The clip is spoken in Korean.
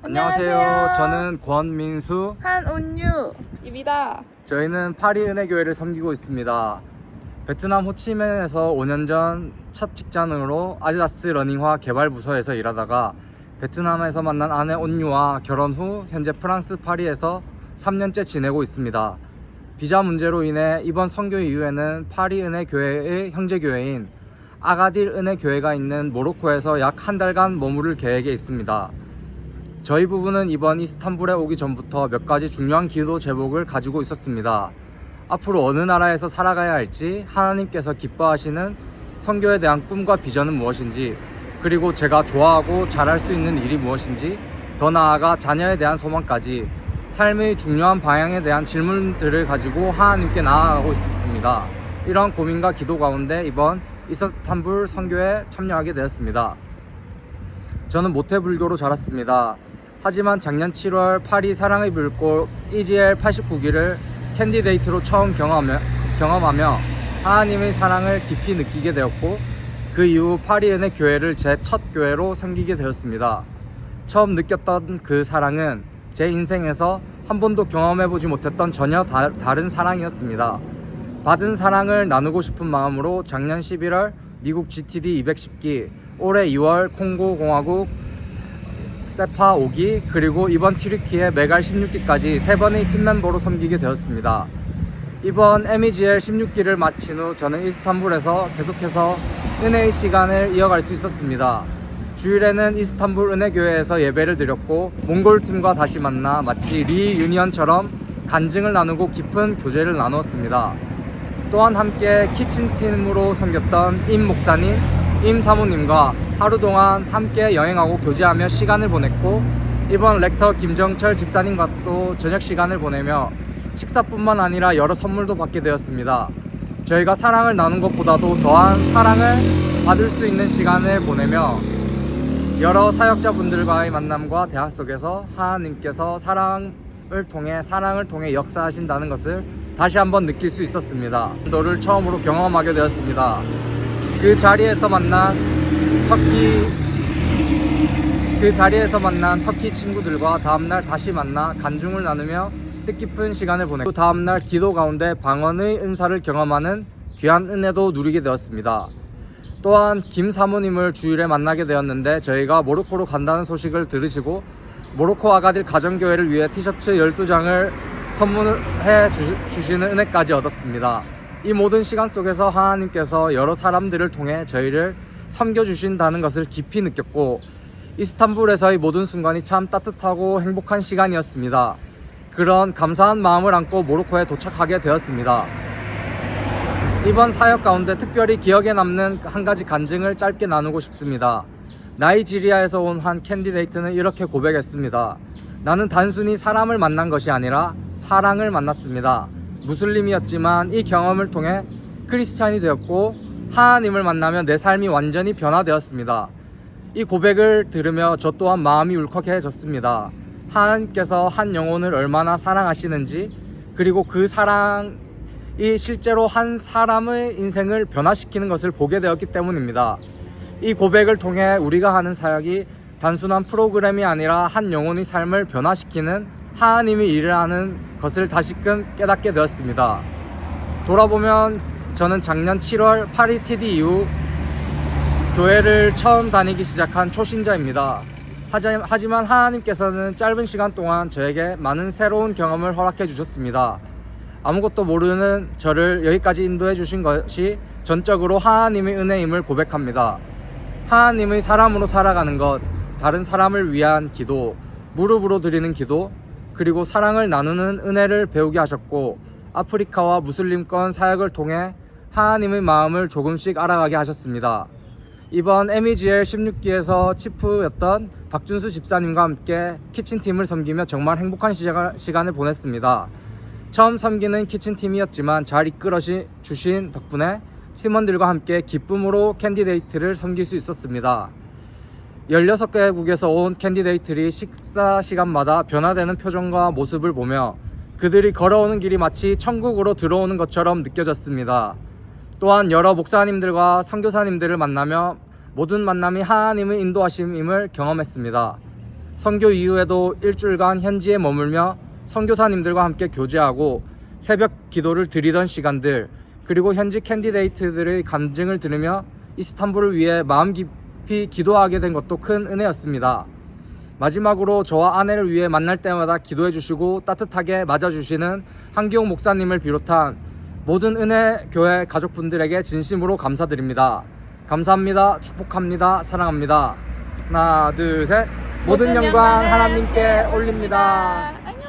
안녕하세요. 저는 권민수, 한온유입니다. 저희는 파리 은혜교회를 섬기고 있습니다. 베트남 호치민에서 5년 전 첫 직장으로 아디다스 러닝화 개발 부서에서 일하다가 베트남에서 만난 아내 온유와 결혼 후 현재 프랑스 파리에서 3년째 지내고 있습니다. 비자 문제로 인해 이번 선교 이후에는 파리 은혜교회의 형제교회인 아가딜 은혜교회가 있는 모로코에서 약 한 달간 머무를 계획에 있습니다. 저희 부부는 이번 이스탄불에 오기 전부터 몇 가지 중요한 기도 제목을 가지고 있었습니다. 앞으로 어느 나라에서 살아가야 할지, 하나님께서 기뻐하시는 선교에 대한 꿈과 비전은 무엇인지, 그리고 제가 좋아하고 잘할 수 있는 일이 무엇인지, 더 나아가 자녀에 대한 소망까지 삶의 중요한 방향에 대한 질문들을 가지고 하나님께 나아가고 있었습니다. 이러한 고민과 기도 가운데 이번 이스탄불 선교에 참여하게 되었습니다. 저는 모태불교로 자랐습니다. 하지만 작년 7월 파리 사랑의 불꽃 EGL 89기를 캔디데이트로 처음 경험하며 하나님의 사랑을 깊이 느끼게 되었고, 그 이후 파리 은혜 교회를 제 첫 교회로 섬기게 되었습니다. 처음 느꼈던 그 사랑은 제 인생에서 한 번도 경험해보지 못했던 전혀 다른 사랑이었습니다. 받은 사랑을 나누고 싶은 마음으로 작년 11월 미국 GTD 210기, 올해 2월 콩고 공화국 세파 5기, 그리고 이번 튀르키예 메갈 16기까지 3번의 팀멤버로 섬기게 되었습니다. 이번 MEGL 16기를 마친 후 저는 이스탄불에서 계속해서 은혜의 시간을 이어갈 수 있었습니다. 주일에는 이스탄불 은혜교회에서 예배를 드렸고, 몽골팀과 다시 만나 마치 리유니언처럼 간증을 나누고 깊은 교제를 나누었습니다. 또한 함께 키친팀으로 섬겼던 임 목사님, 임 사모님과 하루 동안 함께 여행하고 교제하며 시간을 보냈고, 이번 렉터 김정철 집사님과도 저녁 시간을 보내며 식사뿐만 아니라 여러 선물도 받게 되었습니다. 저희가 사랑을 나눈 것보다도 더한 사랑을 받을 수 있는 시간을 보내며 여러 사역자분들과의 만남과 대화 속에서 하나님께서 사랑을 통해 역사하신다는 것을 다시 한번 느낄 수 있었습니다. 너를 처음으로 경험하게 되었습니다. 그 자리에서 만난 터키 친구들과 다음날 다시 만나 간증을 나누며 뜻깊은 시간을 보냈고, 다음날 기도 가운데 방언의 은사를 경험하는 귀한 은혜도 누리게 되었습니다. 또한 김 사모님을 주일에 만나게 되었는데, 저희가 모로코로 간다는 소식을 들으시고 모로코 아가딜 가정교회를 위해 티셔츠 12장을 선물해 주시는 은혜까지 얻었습니다. 이 모든 시간 속에서 하나님께서 여러 사람들을 통해 저희를 섬겨주신다는 것을 깊이 느꼈고, 이스탄불에서의 모든 순간이 참 따뜻하고 행복한 시간이었습니다. 그런 감사한 마음을 안고 모로코에 도착하게 되었습니다. 이번 사역 가운데 특별히 기억에 남는 한 가지 간증을 짧게 나누고 싶습니다. 나이지리아에서 온 한 캔디데이트는 이렇게 고백했습니다. 나는 단순히 사람을 만난 것이 아니라 사랑을 만났습니다. 무슬림이었지만 이 경험을 통해 크리스찬이 되었고, 하나님을 만나며 내 삶이 완전히 변화되었습니다. 이 고백을 들으며 저 또한 마음이 울컥해졌습니다. 하나님께서 한 영혼을 얼마나 사랑하시는지, 그리고 그 사랑이 실제로 한 사람의 인생을 변화시키는 것을 보게 되었기 때문입니다. 이 고백을 통해 우리가 하는 사역이 단순한 프로그램이 아니라 한 영혼의 삶을 변화시키는 하나님이 일을 하는 것을 다시금 깨닫게 되었습니다. 돌아보면 저는 작년 7월 파리 TD 이후 교회를 처음 다니기 시작한 초신자입니다. 하지만 하나님께서는 짧은 시간 동안 저에게 많은 새로운 경험을 허락해 주셨습니다. 아무것도 모르는 저를 여기까지 인도해 주신 것이 전적으로 하나님의 은혜임을 고백합니다. 하나님의 사람으로 살아가는 것, 다른 사람을 위한 기도, 무릎으로 드리는 기도, 그리고 사랑을 나누는 은혜를 배우게 하셨고, 아프리카와 무슬림권 사역을 통해 하나님의 마음을 조금씩 알아가게 하셨습니다. 이번 MEGL 16기에서 치프였던 박준수 집사님과 함께 키친팀을 섬기며 정말 행복한 시간을 보냈습니다. 처음 섬기는 키친팀이었지만 잘 이끌어 주신 덕분에 팀원들과 함께 기쁨으로 캔디데이트를 섬길 수 있었습니다. 16개국에서 온 캔디데이트들이 식사 시간마다 변화되는 표정과 모습을 보며 그들이 걸어오는 길이 마치 천국으로 들어오는 것처럼 느껴졌습니다. 또한 여러 목사님들과 선교사님들을 만나며 모든 만남이 하나님의 인도하심임을 경험했습니다. 선교 이후에도 일주일간 현지에 머물며 선교사님들과 함께 교제하고 새벽 기도를 드리던 시간들, 그리고 현지 캔디데이트들의 간증을 들으며 이스탄불을 위해 마음 깊이 기도하게 된 것도 큰 은혜였습니다. 마지막으로 저와 아내를 위해 만날 때마다 기도해 주시고 따뜻하게 맞아주시는 한기용 목사님을 비롯한 모든 은혜교회 가족분들에게 진심으로 감사드립니다. 감사합니다. 축복합니다. 사랑합니다. 하나, 둘, 셋. 모든 영광 하나님께 올립니다. 안녕.